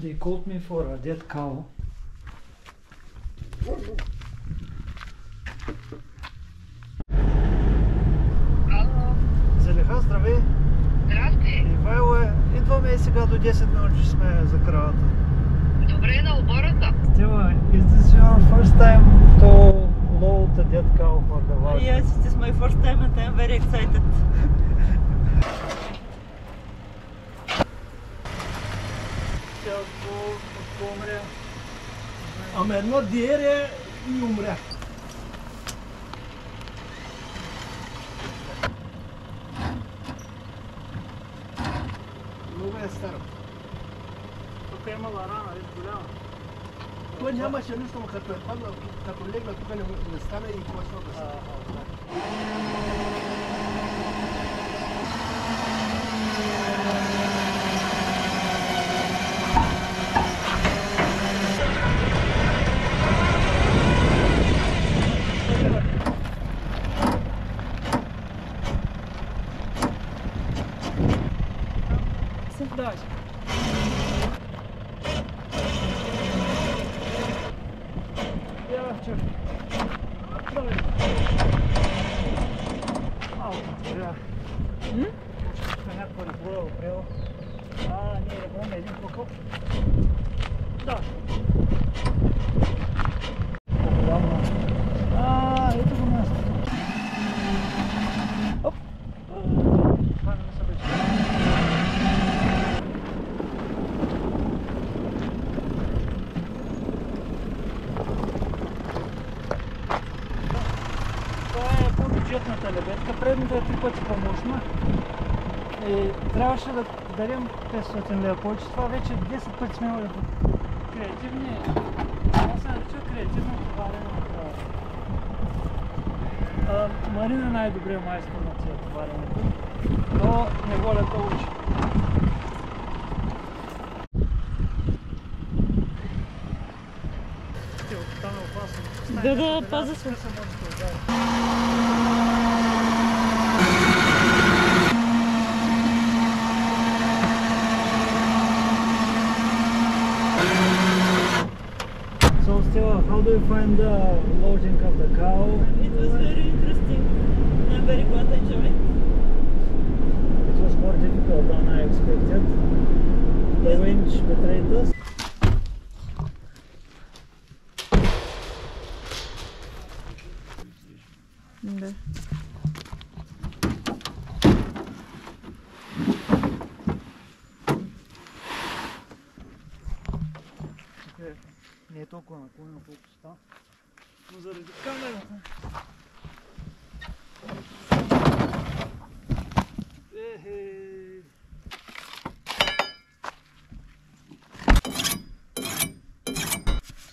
They called me for a dead cow. Ало, Залиха, здравей! здрасти. Ивайло е, идваме сега до 10 минути сме за кравата. Добре на обората. Stella, is this your first time to load a dead cow for the voucher? Yes, it is my first time and I am very excited. Тя помре. Ама едно диерия и умря. Много е старо. Тук е имала рана, виж голяма. Той нямаше нищо, но като е паднал, като легна тук не стане и почва да се. Дай. Я чакай. Давай. Малко трябва. Някаква ребро е опрела. Не, ребро на един покъл. Да. По-голямо. Ето го място. Оп. Това не се беше. Бюджетната лебедка, предната е 3 пъти по-мощна и трябваше да дарим 500 лева повече. Това вече 10 пъти сме имали креативни. Това се нарича креативно товарене на кравата. Марин е най-добрият майстор на тия товаренето, но неволята учи. Там е опасно. Да, пазя се. So Stella, how do you find the loading of the cow? It was very interesting. I am very glad I joined. It was more difficult than I expected. The winch betrayed us. Да. Не е толкова наклонено, колкото става, но заради камерата.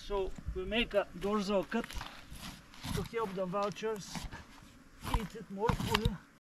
So we make a dorsal cut to help the vultures eat it more fully.